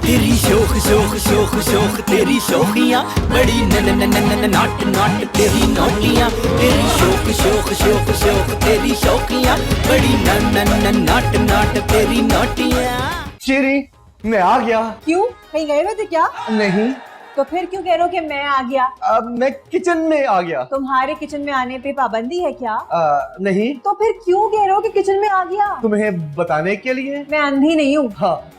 तेरी शोख शोख शोख शोख तेरी शोखियाँ बड़ी न न न न न नाट नाट तेरी नौटियाँ तेरी शोख शोख शोख शोख तेरी शोखियाँ बड़ी न न न नाट नाट तेरी नौटियाँ। शीरी, मैं आ गया। क्यों, कहीं गए हुए थे क्या? नहीं, तो फिर क्यों कह रहे हो कि मैं आ गया? मैं किचन में आ गया। तुम्हारे किचन में आने पे पाबंदी है क्या? नहीं। तो फिर क्यों कह रहे हो कि किचन में आ गया? तुम्हें बताने के लिए। मैं अंधी नहीं हूँ। हाँ,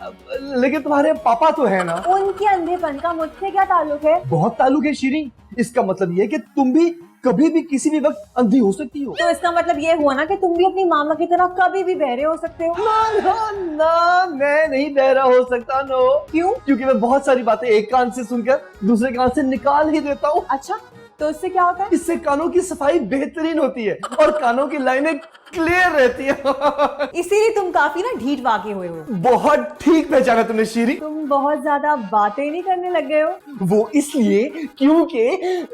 लेकिन तुम्हारे पापा तो है ना। उनके अंधेपन का मुझसे क्या ताल्लुक है? बहुत ताल्लुक है शीरी। इसका मतलब ये है कि तुम भी कभी भी किसी भी वक्त अंधी हो सकती हो। तो इसका मतलब ये हुआ ना कि तुम भी अपनी मामा की तरह कभी भी बहरे हो सकते हो। ना ना ना, मैं नहीं बहरा हो सकता। नो। क्यों? क्योंकि मैं बहुत सारी बातें एक कान से सुनकर दूसरे कान से निकाल ही देता हूँ। अच्छा, तो इससे क्या होता है? इससे कानों की सफाई बेहतरीन होती है और कानों की लाइनें क्लियर रहती है। इसीलिए तुम काफी ना ढीठ वाके हुए हो। बहुत ठीक पहचाना तुमने शीरी। तुम बहुत ज्यादा बातें नहीं करने लग गए हो। वो इसलिए क्योंकि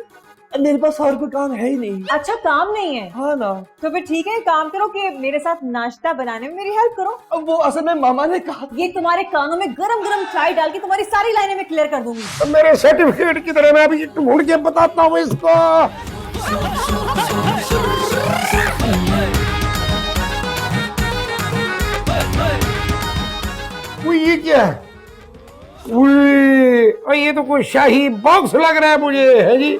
मेरे पास और कोई काम है ही नहीं। अच्छा, काम नहीं है? हाँ ना। तो फिर ठीक है, काम करो कि मेरे साथ नाश्ता बनाने में मेरी हेल्प करो। अब वो असल में मामा ने कहा ये तुम्हारे कानों में गरम गरम चाय डाल के तुम्हारी सारी लाइनें मैं क्लियर कर दूंगी। मेरे सर्टिफिकेट की तरह मैं अभी ढूंढ के बताता हूँ इसको। ये क्या है? ये तो कोई शाही बॉक्स लग रहा है मुझे, है जी।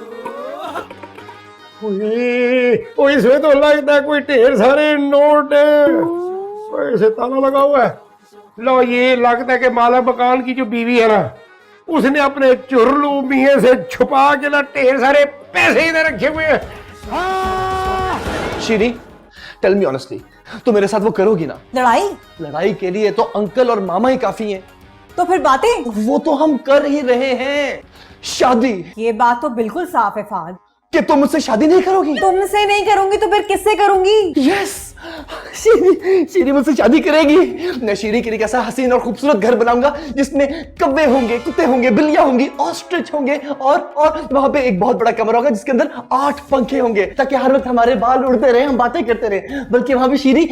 इसमें तो लगता है कोई ढेर सारे नोट है। इसे ताला लगा हुआ है। लो, ये लगता है कि माला मकान की जो बीवी है ना, उसने अपने चुरलू मियां से छुपा के ना ढेर सारे पैसे इधर रखे हुए हैं। शीरी, टेल मी ऑनेस्टली, तो मेरे साथ वो करोगी ना? लड़ाई? लड़ाई के लिए तो अंकल और मामा ही काफी हैं। तो फिर बातें? वो तो हम कर ही रहे हैं। शादी। ये बात तो बिल्कुल साफ है फहद कि तुम मुझसे शादी नहीं करोगी? तुमसे नहीं करूंगी तो फिर किससे करूंगी? यस, शीरी मुझसे शादी करेगी। मैं शीरी के लिए कैसा हसीन और खूबसूरत घर बनाऊंगा जिसमें कब्बे होंगे, कुत्ते होंगे, बिल्लियां होंगी, ऑस्ट्रिच होंगे और वहां पे एक बहुत बड़ा कमरा होगा जिसके अंदर 8 पंखे होंगे ताकि हर वक्त हमारे बाल उड़ते रहे, हम बातें करते रहे। बल्कि वहां पे शीरी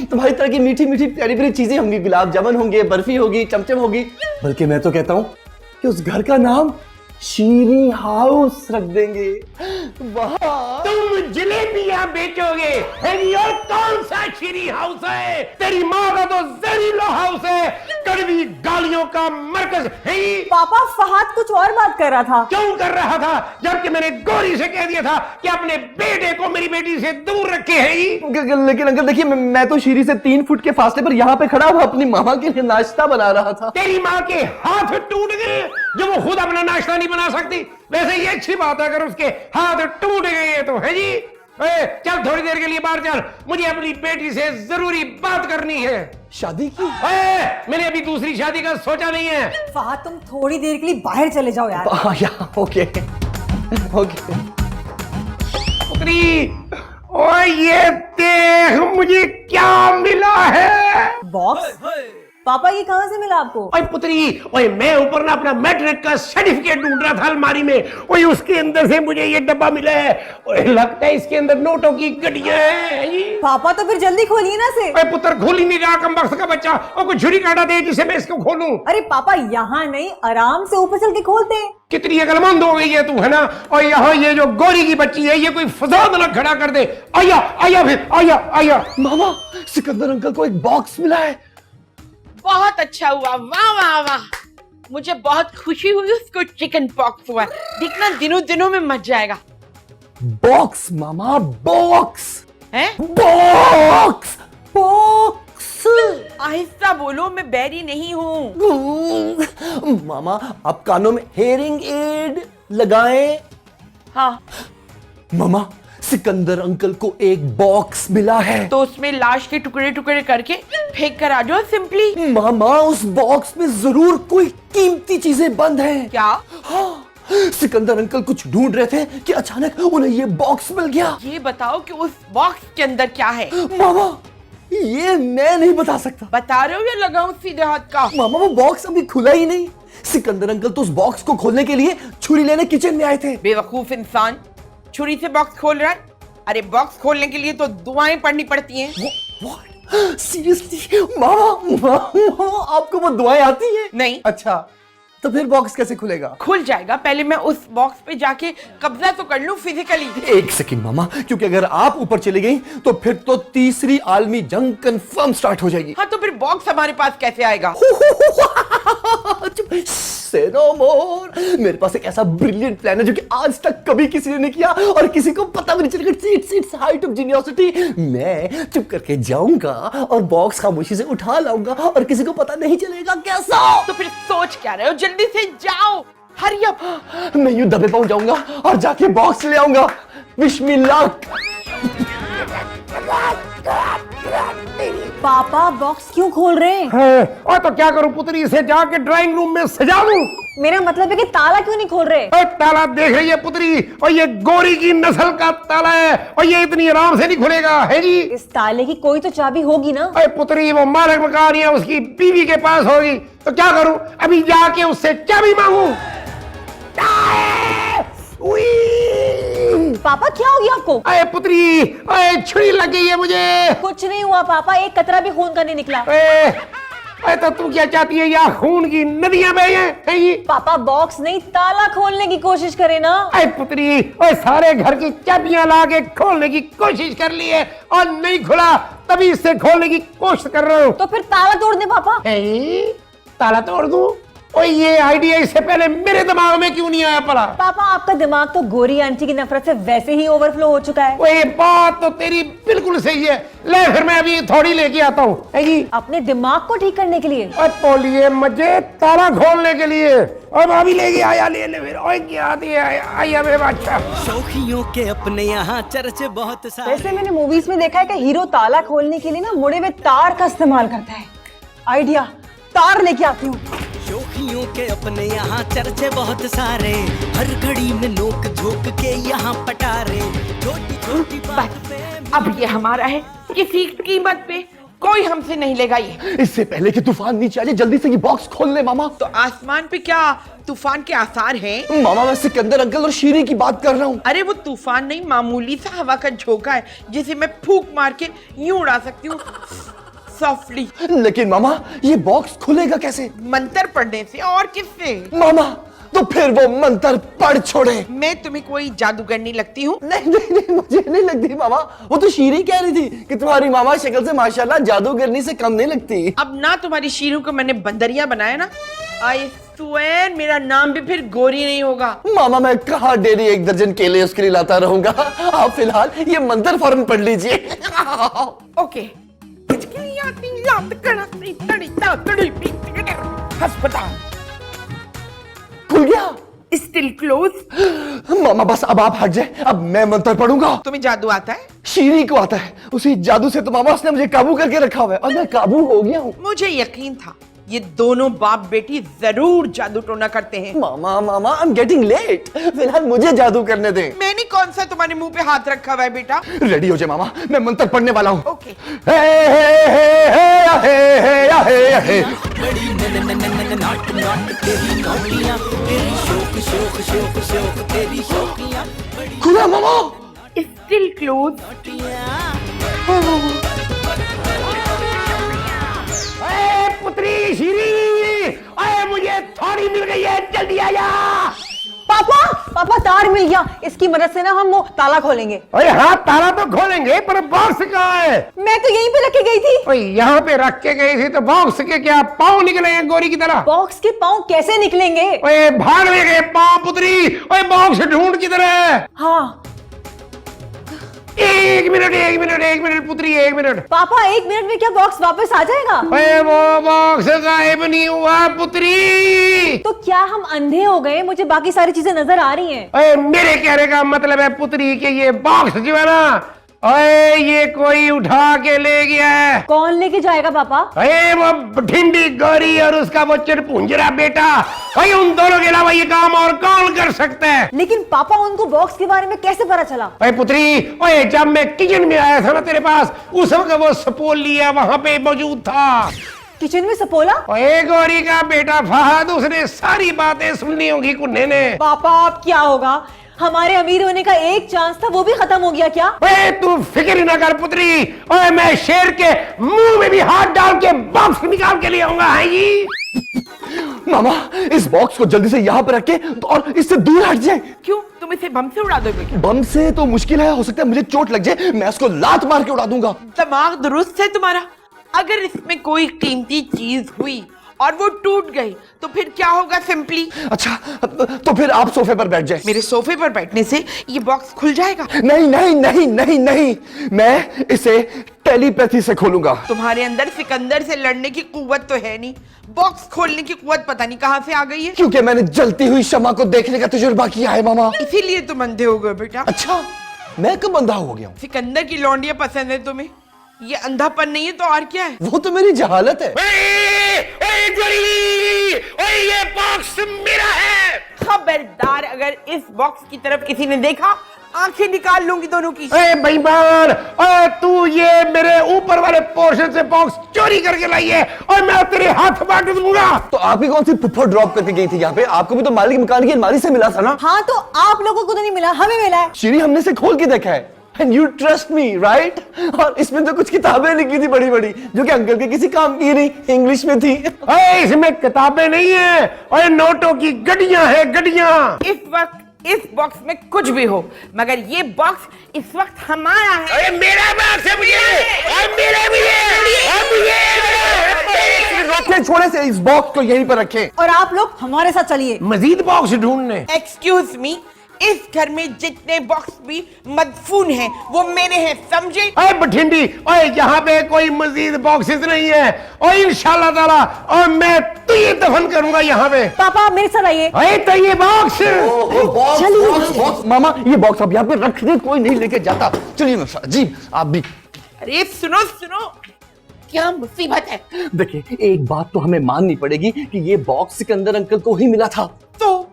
तुम्हारी तरह की मीठी मीठी प्यारी प्यारी चीजें होंगी, गुलाब जामुन होंगे, बर्फी होगी, चमचम होगी। बल्कि मैं तो कहता हूं कि उस घर का नाम शीरी हाउस रख देंगे। वहाँ तुम जलेबियां बेचोगे? और कौन सा शीरी हाउस है? तेरी माँ का तो जहरीला हाउस है, कड़वी गालियों का मरकज है। पापा, फहद कुछ और बात कर रहा था। क्यों कर रहा था, जबकि मैंने गौरी से कह दिया था कि अपने बेटे को मेरी बेटी से दूर रखे है। लेकिन अंकल देखिए, मैं तो शीरी से 3 फुट के फासले पर यहाँ पे खड़ा हुआ अपनी मामा के लिए नाश्ता बना रहा था। तेरी माँ के हाथ टूट गए जो वो खुद अपना नाश्ता नहीं बना सकती। वैसे ये अच्छी बात है अगर उसके हाथ टूट गए हैं तो, है जी। चल थोड़ी देर के लिए बाहर चल, मुझे अपनी बेटी से जरूरी बात करनी है। शादी की? मैंने अभी दूसरी शादी का सोचा नहीं है। फहद, तुम थोड़ी देर के लिए बाहर चले जाओ यार। ओके। पुत्री, ओए ये देख मुझे क्या मिला है। बॉक्स? पापा, ये कहाँ से मिला आपको? ओए पुत्री, ओए मैं ऊपर ना अपना मैट्रिक का सर्टिफिकेट ढूंढ रहा था अलमारी में। ओए उसके अंदर से मुझे ये डब्बा मिला है। ओए लगता है इसके अंदर नोटों की गड्डियां हैं। पापा, तो फिर जल्दी खोलिए ना इसे। ओए पुत्र, खोल ही नहीं रहा कमबख्त का बच्चा। और कोई छुरी काटा दे जिसे मैं इसको खोलूं। अरे पापा, यहाँ नहीं, आराम से ऊपर चल के खोलते। कितनी अकलमंद हो गई है तू, है ना। और यहाँ ये जो गौरी की बच्ची है, ये कोई फसाद न खड़ा कर दे। आया आया फिर आया। मामा, सिकंदर अंकल को एक बॉक्स मिला है। बहुत अच्छा हुआ, वाह वाह वाह। मुझे बहुत खुशी हुई उसको चिकन पॉक्स हुआ। दिखना दिनों दिनों में मच जाएगा। बॉक्स मामा, बॉक्स हैं? Box box. आहिस्ता बोलो, मैं बैरी नहीं हूँ। मामा, आप कानों में हेयरिंग एड लगाएं। हाँ, मामा, सिकंदर अंकल को एक बॉक्स मिला है। तो उसमें लाश के टुकड़े टुकड़े करके फेंक कर आ जाओ सिंपली। मामा, उस बॉक्स में जरूर कोई कीमती चीजें बंद हैं। क्या? हाँ, सिकंदर अंकल कुछ ढूंढ रहे थे कि अचानक उन्हें ये बॉक्स मिल गया। ये बताओ कि उस बॉक्स के अंदर क्या है। मामा, ये मैं नहीं बता सकता। बता रहे हो या लगाऊं सीधे हाथ का? मामा, वो बॉक्स अभी खुला ही नहीं। सिकंदर अंकल तो उस बॉक्स को खोलने के लिए छुरी लेने किचन में आए थे। बेवकूफ इंसान, छुरी से बॉक्स खोल रहा है। अरे बॉक्स खोलने के लिए तो दुआएं पढ़नी पड़ती हैं। What? Seriously? मामा आपको वो दुआएं आती हैं? नहीं। अच्छा, तो फिर बॉक्स कैसे खुलेगा? खुल जाएगा, पहले मैं उस बॉक्स पे जाके कब्जा तो कर लूं फिजिकली। एक सेकंड मामा, क्योंकि अगर आप ऊपर चली गई तो फिर तो तीसरी आलमी जंग कंफर्म स्टार्ट हो जाएगी। हाँ तो फिर बॉक्स हमारे पास कैसे आएगा? Say no more। मेरे पास एक ऐसा ब्रिलियंट प्लान है जो कि आज तक कभी किसी ने नहीं किया और किसी को पता भी नहीं चलेगा। It's height of geniosity. मैं चुप करके जाऊंगा और बॉक्स खामोशी से उठा लाऊंगा और किसी को पता नहीं चलेगा। कैसा? तो फिर सोच क्या रहे हो, जल्दी से जाओ, हरी अप। मैं यूं दबे पाऊं जाऊंगा और जाके बॉक्स ले आऊंगा। Wish me luck. पापा बॉक्स क्यों खोल रहे हैं? और तो क्या करूं पुत्री, इसे जाके ड्राइंग रूम में सजा दूं। मेरा मतलब है कि ताला क्यों नहीं खोल रहे? ताला देख रही है पुत्री, और ये गोरी की नस्ल का ताला है और ये इतनी आराम से नहीं खुलेगा है जी। इस ताले की कोई तो चाबी होगी ना? अरे पुत्री, वो मालिक मकान है उसकी बीवी के पास होगी, तो क्या करूं, अभी जाके उससे चाबी मांगू? पापा क्या हो गया आपको? अरे पुत्री, अरे छुरी लग गई है मुझे। कुछ नहीं हुआ पापा, एक कतरा भी खून का नहीं निकला। अरे तो तू क्या चाहती है, यहाँ खून की नदियां बह हैं ये? पापा बॉक्स नहीं, ताला खोलने की कोशिश करे ना। अरे पुत्री, ओए सारे घर की चाबियां ला के खोलने की कोशिश कर ली है और नहीं खुला, तभी इससे खोलने की कोशिश कर रहा हूँ। तो फिर ताला तोड़ दे पापा। ताला तोड़ दूं? ओए ये आइडिया इससे पहले मेरे दिमाग में क्यों नहीं आया पड़ा? पापा आपका दिमाग तो गोरी आंटी की नफरत से वैसे ही ओवरफ्लो हो चुका है। ओए बात तो तेरी बिल्कुल सही है, ले फिर मैं अभी थोड़ी लेके आता हूँ। अपने दिमाग को ठीक करने के लिए? और बोलिए मुझे ताला खोलने के लिए, और अभी लेके आया, ले ले फिर। ओए क्या आती है, आया मेरे बादशाह। शौकियों के अपने यहाँ चर्चे बहुत सारे। वैसे मैंने मूवीज में देखा है कि हीरो ताला खोलने के लिए ना मुड़े हुए तार का इस्तेमाल करता है। आइडिया, तार लेके आती हूँ। शौकियों के अपने यहाँ चर्चे बहुत सारे, हर घड़ी में नोक झोंक के यहाँ पटारे, छोटी छोटी बात पे। अब ये हमारा है, किसी कीमत पे कोई हमसे नहीं लेगा ये। इससे पहले कि तूफान नीचे आ जाए जल्दी से ये बॉक्स खोल ले मामा। तो आसमान पे क्या तूफान के आसार हैं? मामा मैं सिकंदर अंकल और शीरी की बात कर रहा हूँ। अरे वो तूफान नहीं, मामूली सा हवा का झोंका है जिसे मैं फूंक मार के यूं उड़ा सकती हूँ सॉफ्टली। लेकिन मामा ये बॉक्स खुलेगा कैसे? मंत्र पढ़ने से, और किससे? मामा तो फिर वो मंत्र पढ़ छोड़े। मैं तुम्हें कोई जादूगर नहीं लगती हूँ? नहीं नहीं नहीं, मुझे नहीं लगती मामा। वो तो शीरी कह रही थी कि तुम्हारी मामा शक्ल से माशाल्लाह जादूगरनी से कम नहीं लगती। अब ना तुम्हारी शीरू को मैंने बंदरिया बनाया ना, आई स्वेयर मेरा नाम भी फिर गोरी नहीं होगा। मामा मैं कहाँ डेली 1 दर्जन केले उसके लिए लाता रहूंगा। आप फिलहाल ये मंत्र फौरन पढ़ लीजिए। ओके। अस्पताल खुल गया। Still close. मामा बस अब आप हट जाए, अब मैं मंत्र पढ़ूंगा। तुम्हें जादू आता है? शीरी को आता है, उसी जादू से तो मामा उसने मुझे काबू करके रखा हुआ है और मैं काबू हो गया हूँ। मुझे यकीन था ये दोनों बाप बेटी जरूर जादू टोना करते हैं। मामा मामा आई एम गेटिंग लेट, फिलहाल मुझे जादू करने दें। मैंने कौन सा तुम्हारे मुंह पे हाथ रखा हुआ है बेटा? रेडी हो जाए मामा, मैं मंत्र पढ़ने वाला हूँ। ओके। बड़ी नाट नाट तेरी नौटियाँ, तेरी शौक शौक शौक शौक तेरी शौकियाँ, बड़ी खुला मामा। Still close. नौटियाँ। पुत्री शीरी, अरे मुझे थोड़ी मिल गई है, जल्दी आ जा। पापा पापा तार मिल गया, इसकी मदद से ना हम वो ताला खोलेंगे। अरे हाँ ताला तो खोलेंगे, पर बॉक्स कहाँ है? मैं तो यहीं पे रख के गई थी। ओए यहाँ पे रख के गई थी तो बॉक्स के क्या पाँव निकले हैं गोरी की तरह? बॉक्स के पाँव कैसे निकलेंगे? ओए भाग ले गए पाँव पुत्री। ओए बॉक्स ढूंढ किधर है? हाँ एक मिनट पुत्री, 1 मिनट। पापा 1 मिनट में क्या बॉक्स वापस आ जाएगा? ओए वो बॉक्स गायब नहीं हुआ पुत्री। तो क्या हम अंधे हो गए? मुझे बाकी सारी चीजें नजर आ रही हैं। ओए मेरे कहने का मतलब है पुत्री कि ये बॉक्स जो है ना, ओए ये कोई उठा के ले गया है। कौन लेके जाएगा पापा? अरे वो ढिंडी गौरी और उसका वो चिरपुंजरा बेटा, भाई उन दोनों के अलावा ये काम और कौन कर सकता है? लेकिन पापा उनको बॉक्स के बारे में कैसे पता चला? ओए पुत्री, ओए जब मैं किचन में आया था ना तेरे पास, उस वक्त वो सपोल लिया वहां पे मौजूद था। किचन में सपोला? ओए गौरी का बेटा फहद, उसने सारी बातें सुननी होगी कुन्ने ने। पापा अब क्या होगा? हमारे अमीर होने का एक चांस था, वो भी खत्म हो गया क्या? ओए तू फिक्र ही ना कर पुत्री, ओए मैं शेर के मुंह में भी हाथ डाल के बॉक्स निकाल के ले आऊंगा। है जी मामा, इस बॉक्स को जल्दी से यहाँ पर रखे और इससे दूर हट जाए। क्यों, तुम इसे बम से उड़ा दोगे क्या? बम से तो मुश्किल है, हो सकता है मुझे चोट लग जाए, मैं उसको लात मार के उड़ा दूंगा। दिमाग दुरुस्त है तुम्हारा? अगर इसमें कोई कीमती चीज हुई और वो टूट गई तो फिर क्या होगा? सिंपली अच्छा, तो फिर आप सोफे पर बैठ जाए। मेरे सोफे पर बैठने से ये बॉक्स खुल जाएगा? नहीं नहीं नहीं नहीं नहीं, मैं इसे टेलीपैथी से खोलूंगा। तुम्हारे अंदर सिकंदर से लड़ने की कुव्वत तो है नहीं, बॉक्स खोलने की कुव्वत पता नहीं कहां से आ गई है। क्योंकि मैंने जलती हुई शमा को देखने का तजुर्बा किया है मामा। इसीलिए तुम अंधे हो गए बेटा। अच्छा, मैं कब अंधा हो गया हूँ? सिकंदर की लौंडियां पसंद है तुम्हें, ये अंधापन नहीं है तो और क्या है? वो तो मेरी जहालत है। ओए ये बॉक्स मेरा है। खबरदार, अगर इस बॉक्स की तरफ किसी ने देखा आंखें निकाल लूंगी दोनों की। ओए बेईमान, ओए तू ये मेरे ऊपर वाले पोर्शन से बॉक्स चोरी करके लाई है और मैं तेरे हाथ बांट दूंगा। तो आप ही कौन सी फुफ्फड़ ड्रॉप करके गई थी यहाँ पे? आपको भी तो मालिक मकान की अलमारी से मिला था ना? हाँ, तो आप लोगों को तो नहीं मिला, हमें मिला है। श्री, हमने से खोल के देखा है। And you trust me, right? और इसमें तो कुछ किताबें लिखी थी बड़ी बड़ी, जो कि अंकल के किसी काम की नहीं, इंग्लिश में थी। ओए इसमें किताबें नहीं है, ओए नोटों की गड्डियां है, गड्डियां। इस वक्त इस बॉक्स में कुछ भी हो, मगर ये बॉक्स इस वक्त हमारा है। अरे मेरा बॉक्स है, मेरा भी है। रखे, छोड़े से इस बॉक्स को यहीं पर रखें। और आप लोग हमारे साथ चलिए। मजीद बॉक्स ढूंढने। एक्सक्यूज मी, इस घर में जितने बॉक्स भी मदफून हैं वो मेरे हैं, समझे? ओए बठिंडी, ओए यहाँ पे कोई मजीद बॉक्सेस नहीं है, और इंशाल्लाह ताला और मैं तुझे दफन करूंगा यहाँ पे। पापा मेरे साथ आइए। ओए तो ये बॉक्स बॉक्स, मामा ये बॉक्स आप यहाँ पे रख दे, कोई नहीं लेके जाता। चलिए मिस्टर अजीब, आप भी। अरे सुनो सुनो, क्या मुसीबत है? देखिए, एक बात तो हमें माननी पड़ेगी कि ये बॉक्स सिकंदर अंकल को ही मिला था। तो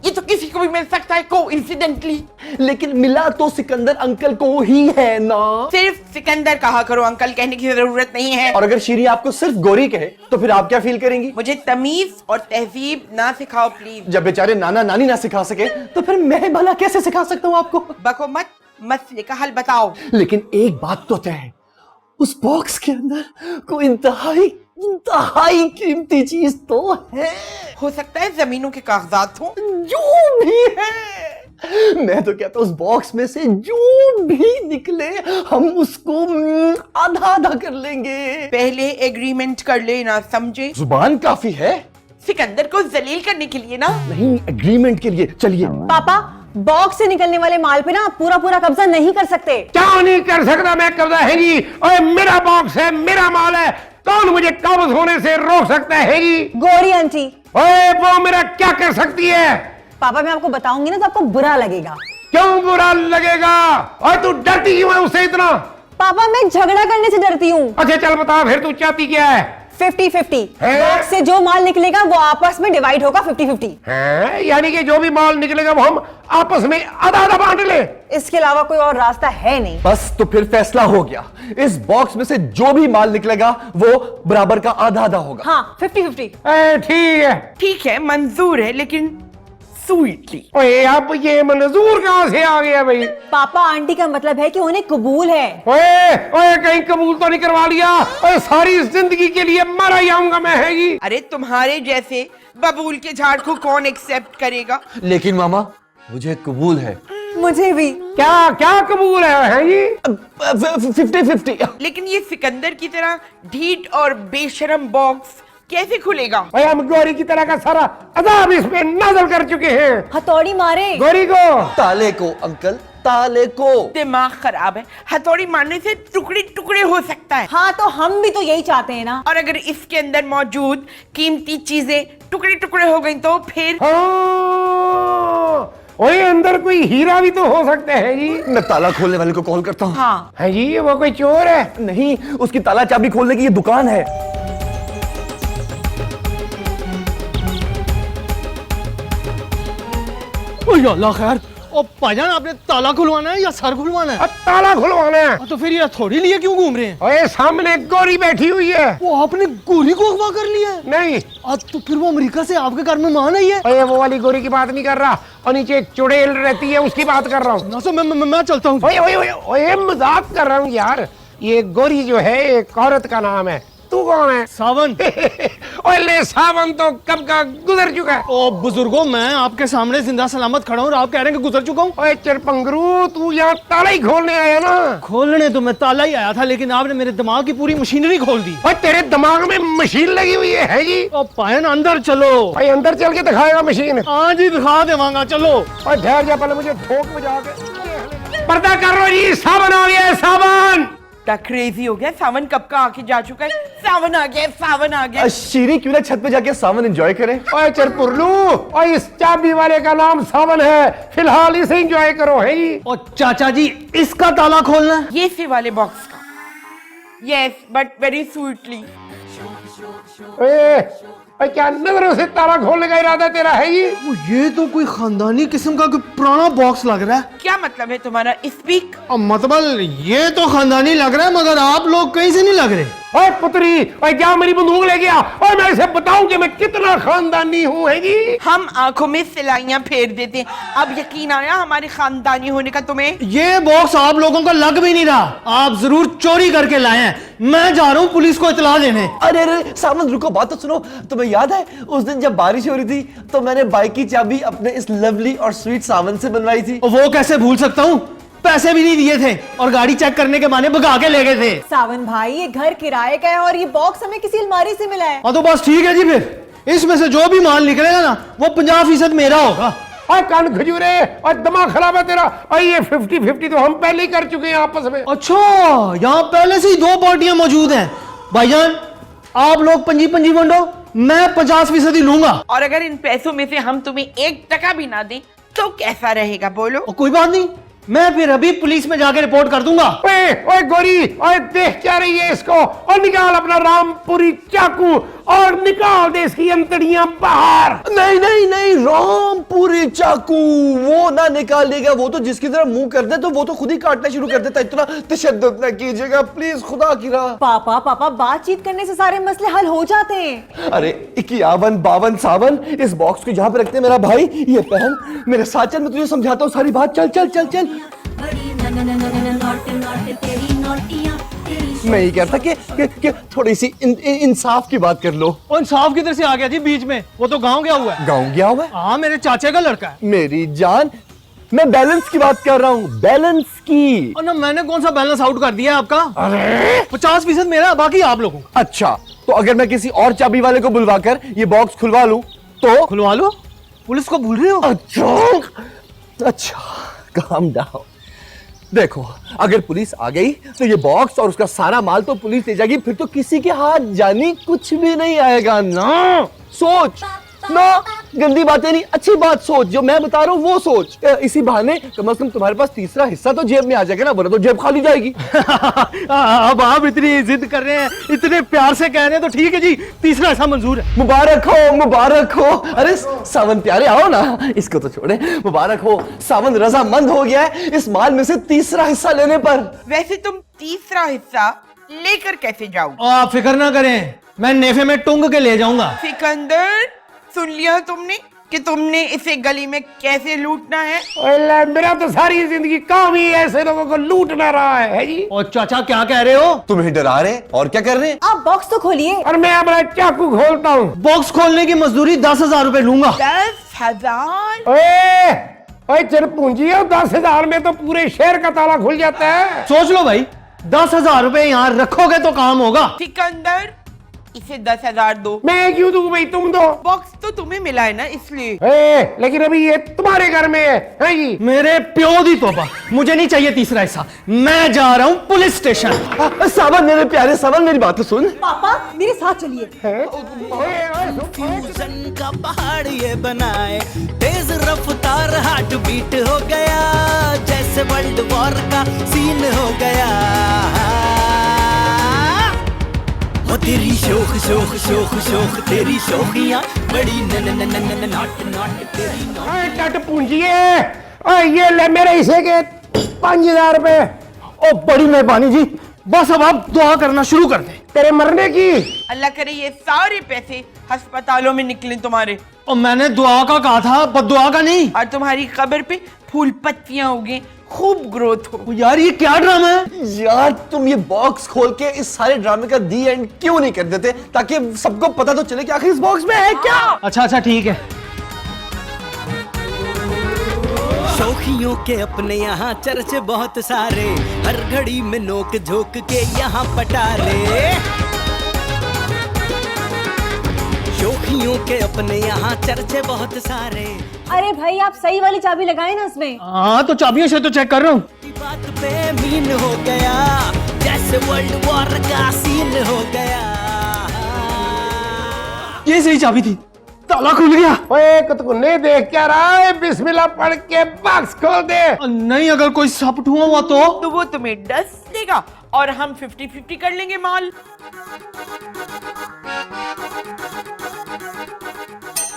ये तो किसी को भी मिल सकता है कोइंसिडेंटली, लेकिन मिला तो सिकंदर अंकल को ही है ना। सिर्फ सिकंदर कहा करो, अंकल कहने की जरूरत नहीं है। और अगर शीरी आपको सिर्फ गोरी कहे तो फिर आप क्या फील करेंगी? मुझे तमीज और तहजीब ना सिखाओ प्लीज। जब बेचारे नाना नानी ना सिखा सके तो फिर मैं भला कैसे सिखा सकता हूँ आपको? बको मत, मसले का हल बताओ। लेकिन एक बात तो तय है, उस बॉक्स के अंदर कोई इंतहाई कीमती चीज तो है। हो सकता है जमीनों के कागजात हो। जो भी है, मैं तो कहता हूं उस बॉक्स में से जो भी निकले हम उसको आधा आधा कर लेंगे। पहले एग्रीमेंट कर लेना, समझे? जुबान काफी है, सिकंदर को जलील करने के लिए ना। नहीं एग्रीमेंट के लिए। चलिए। पापा, बॉक्स से निकलने वाले माल पे ना पूरा कब्जा नहीं कर सकते। क्या नहीं कर सकता मैं कब्जा? है जी, ओए मेरा बॉक्स है, मेरा माल है, कौन मुझे कब्ज होने से रोक सकता है जी? गौरी आंटी। ओए वो मेरा क्या कर सकती है? पापा मैं आपको बताऊंगी ना तो आपको बुरा लगेगा। क्यों बुरा लगेगा? और तू डरती क्यों है उससे इतना? पापा मैं झगड़ा करने से डरती हूँ। अच्छा चल बता फिर तू चाहती क्या है? 50-50। है? बॉक्स से जो माल निकलेगा वो आपस में डिवाइड होगा 50-50। हैं? यानी कि जो भी माल निकलेगा वो हम आपस में आधा आधा बांट ले। इसके अलावा कोई और रास्ता है नहीं। बस तो फिर फैसला हो गया, इस बॉक्स में से जो भी माल निकलेगा वो बराबर का आधा आधा होगा। हाँ 50-50। ठीक है। ठीक है, मंजूर है, लेकिन स्वीटली। ओए अब ये मंजूर कहां से आ गया भाई? पापा आंटी का मतलब है कि उन्हें कबूल है। ओए ओए कहीं कबूल तो नहीं करवा लिया? ओए सारी जिंदगी के लिए मर ही आऊंगा मैं। है जी, अरे तुम्हारे जैसे बबूल के झाड़ को कौन एक्सेप्ट करेगा? लेकिन मामा मुझे कबूल है। मुझे भी। क्या क्या कबूल है जी? 50-50। लेकिन ये सिकंदर की तरह ढीठ और बेशरम बॉक्स कैसे खुलेगा? भाई हम गौरी की तरह का सारा अजाब इस पे नाज़िल कर चुके हैं। हथौड़ी मारे। गौरी को ताले को अंकल, ताले को। दिमाग खराब है, हथौड़ी मारने से टुकड़े टुकड़े हो सकता है। हाँ तो हम भी तो यही चाहते हैं ना। और अगर इसके अंदर मौजूद कीमती चीजें टुकड़े टुकड़े हो गई तो फिर? हाँ, ओए अंदर कोई हीरा भी तो हो सकता है जी। मैं ताला खोलने वाले को कॉल करता हूँ। हाँ। है जी, वो कोई चोर है? नहीं, उसकी ताला चाबी खोलने की ये दुकान है। ओए अल्लाह खैर, ओ भाईजान आपने ताला खुलवाना है या सर खुलवाना है? अब ताला खुलवाना है। तो फिर ये हथौड़ी लिए क्यों घूम रहे हैं? ओए सामने गोरी बैठी हुई है। वो आपने गोरी को अगवा कर लिया है? नहीं, आज तो फिर वो अमेरिका से आपके घर में मान आई है। ओए वो वाली गोरी की बात नहीं कर रहा, और नीचे एक चुड़ैल रहती है उसकी बात कर रहा हूँ। ना सो मैं चलता हूँ। ओए ओए ओए ओए मजाक कर रहा हूँ यार। ये गोरी जो है एक औरत का नाम है। तू कौन है? सावन। ओए ले सावन तो कब का गुजर चुका है। ओ बुजुर्गों, मैं आपके सामने जिंदा सलामत खड़ा हूँ और आप कह रहे हैं कि गुजर चुका हूँ। ओए चरपंगरू, तू यहाँ ताला ही खोलने आया ना? खोलने तो मैं ताला ही आया था, लेकिन आपने मेरे दिमाग की पूरी मशीनरी खोल दी। ओए तेरे दिमाग में मशीन लगी हुई है जी? ओ पायन अंदर चलो। भाई अंदर चल के दिखाएगा मशीन? हाँ जी दिखा देवांगा, चलो। और ठहर जा, पहले मुझे ठोक बजा के पर्दा कर लो जी। सावन आ गया है, सावन। क्या क्रेजी हो गया, सावन कब का आके जा चुका है। सावन आ गया, सावन आ गया। शीरी क्यों ना छत पे जाके सावन एंजॉय करें? ओए चरपुरलू, और इस चाबी वाले का नाम सावन है, फिलहाल इसे एंजॉय करो है जी। ओ चाचा जी, इसका ताला खोलना है? ये से वाले बॉक्स का। Yes, but very sweetly. ओए क्या नजरों से ताला खोलने का इरादा तेरा है जी? ओ, ये तो कोई खानदानी किस्म का कोई पुराना बॉक्स लग रहा है। क्या मतलब है तुम्हारा? स्पीक। मतलब ये तो खानदानी लग रहा है, मगर आप लोग कहीं से नहीं लग रहे। ओए पुत्री, ओए क्या मेरी बंदूक ले गया? और मैं इसे बताऊं कि मैं कितना खानदानी हूँ है जी? हम आंखों में सिलाइयां फेर देते हैं। अब यकीन आया हमारे खानदानी होने का तुम्हें? ये बॉक्स आप लोगों का लग भी नहीं रहा, आप जरूर चोरी करके लाए हैं। मैं जा रहा हूँ पुलिस को इतला देने। अरे अरे सावन रुको, बात तो सुनो। तुम्हें याद है उस दिन जब बारिश हो रही थी तो मैंने बाइक की चाबी अपने इस लवली और स्वीट सावन से बनवाई थी? वो कैसे भूल सकता हूँ, पैसे भी नहीं दिए थे और गाड़ी चेक करने के बहाने भगा के ले गए थे। सावन भाई, ये घर किराए का है और ये बॉक्स हमें किसी अलमारी से मिला है। हाँ तो बस ठीक है जी, फिर इसमें से जो भी माल निकलेगा ना वो 50% मेरा होगा। और कान खजूरे, और दिमाग खराब है तेरा। और ये 50-50 तो हम पहले ही कर चुके हैं आपस में। अच्छा, यहाँ पहले से ही दो पार्टियां मौजूद हैं। भाईजान आप लोग 50-50 बंटो, मैं 50% ही लूंगा। और अगर इन पैसों में से हम तुम्हें 1 टका भी ना दें तो कैसा रहेगा बोलो? और कोई बात नहीं, मैं फिर अभी पुलिस में जाके रिपोर्ट कर दूंगा। ओए ओए गोरी, ओए देख क्या रही है इसको? और निकाल अपना रामपुरी चाकू और निकाल दे इसकी अंतड़ियां बाहर। नहीं नहीं नहीं, रामपुरी चाकू वो ना निकालेगा। वो तो जिसकी तरह मुंह कर दे तो वो तो खुद ही काटना शुरू कर देता। इतना तशद्दुद ना कीजिएगा प्लीज, खुदा की राह। पापा पापा, बातचीत करने से सारे मसले हल हो जाते हैं। अरे 51 52 सावन, इस बॉक्स को जहां पे रखते हैं मेरा भाई, ये पहन मेरे साथ चल, मैं तुझे समझाता हूँ सारी बात। चल चल चल चल। बड़ी नॉट तेरी नोटियां तेरी मैं ये कहता कि थोड़ी सी इंसाफ की बात कर लो। और इंसाफ किधर से आ गया जी बीच में? वो तो गांव गया हुआ है। गाँव गया हुआ है? हाँ, मेरे चाचे का लड़का है। मेरी जान, मैं बैलेंस की बात कर रहा हूँ, बैलेंस की। और ना मैंने कौन सा बैलेंस आउट कर दिया आपका? 50% मेरा, बाकी आप लोगों का। अच्छा, तो अगर मैं किसी और चाबी वाले को बुलवाकर ये बॉक्स खुलवा लूं तो? खुलवा लो। पुलिस को भूल रहे हो? अच्छा काम डाउन। देखो, अगर पुलिस आ गई तो ये बॉक्स और उसका सारा माल तो पुलिस ले जाएगी, फिर तो किसी के हाथ जानी कुछ भी नहीं आएगा ना। सोच ना, गंदी बातें नहीं, अच्छी बात सोच, जो मैं बता रहा हूँ वो सोच। इसी बहाने कम से कम तुम्हारे पास तीसरा हिस्सा तो जेब में आ जाएगा ना, वरना तो जेब खाली जाएगी। अब आप इतनी जिद कर रहे हैं, इतने प्यार से कह रहे हैं, तो ठीक है जी, तीसरा हिस्सा मंजूर है। मुबारक हो, मुबारक हो। अरे सावन प्यारे आओ ना, इसको तो छोड़े। मुबारक हो, सावन रजामंद हो गया है इस माल में से तीसरा हिस्सा लेने पर। वैसे तुम तीसरा हिस्सा लेकर कैसे जाओ? आप फिक्र ना करें, मैं नेफे में टुंग के ले जाऊंगा। सिकंदर, सुन लिया तुमने कि तुमने इसे गली में कैसे लूटना है? ओए मेरा तो सारी जिंदगी काम ही ऐसे लोगों को लूटना रहा है जी। और चाचा क्या कह रहे हो? तुम्हें डरा रहे और क्या कर रहे हैं? आप बॉक्स तो खोलिए। और मैं अपना चाकू खोलता हूँ। बॉक्स खोलने की मजदूरी 10,000 रुपए लूंगा। 10,000? ओए ओए चरपूंजी, 10,000 में तो पूरे शहर का ताला खुल जाता है। सोच लो भाई, 10,000 रुपए यहाँ रखोगे तो काम होगा। सिकंदर, इसे 10,000 दो। मैं क्यों दूं भाई, तुम दो। बॉक्स तो तुम्हें मिला है ना, इसलिए। लेकिन अभी ये तुम्हारे घर में है जी। मेरे प्यो दी तोबा, मुझे नहीं चाहिए तीसरा हिस्सा। मैं जा रहा हूँ पुलिस स्टेशन। सावन मेरे प्यारे सावन, मेरी बात तो सुन। पापा मेरे साथ चलिए। फ्यूजन का पहाड़ ये बनाए, तेज रफ्तार हार्ट बीट हो गया, जैसे वर्ल्ड वॉर का सीन हो गया। वो तेरी शोख शोख शोख शोख तेरी शोखियां बड़ी नन नन नन नन नाट नाट तेरी नौ। टट पूंजिए, ये ले मेरे हिस्से के 5000 रुपए। ओ बड़ी मेहरबानी जी, बस अब आप दुआ करना शुरू कर दें। तेरे मरने की। अल्लाह करे ये सारे पैसे अस्पतालों में निकले तुम्हारे, और मैंने दुआ का कहा था, बद्दुआ का नहीं। और तुम्हारी कब्र पे फूल पत्तियां उगे, खूब ग्रोथ हो। यार ये क्या ड्रामा है? यार तुम ये बॉक्स खोल के इस सारे ड्रामे का दी एंड क्यों नहीं कर देते, ताकि सबको पता तो चले कि आखिर इस बॉक्स में है क्या। अच्छा अच्छा ठीक है। शौखियों के अपने यहाँ चर्चे बहुत सारे, हर घड़ी में नोक झोंक के यहाँ पटाले। शौखियों के अपने यहाँ चर्चे बहुत सारे। अरे भाई आप सही वाली चाबी लगाए ना इसमें। हाँ तो चाबियों से तो चेक कर रहा हूँ। बात पे मीन हो गया, जैसे वर्ल्ड वॉर का सीन हो गया। ये सही चाबी थी, ताला खुल गया। ओए कुतकुन्ने देख क्या रहा है, बिस्मिल्लाह पढ़ के बॉक्स खोल दे। नहीं, अगर कोई सप ठुआ हुआ तो वो तुम्हें डस देगा और हम 50-50 कर लेंगे माल।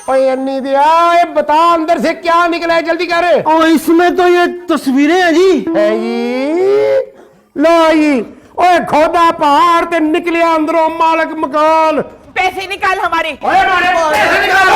ओए अन्नी दिया, बता अंदर से क्या निकला है, जल्दी कर। और इसमें तो ये तस्वीरें हैं जी। है ये लो ये। ओए खोदा पहाड़ ते निकलिया अंदरों मालक मकान। पैसे निकाल हमारे। ओए मारे पैसे निकालो।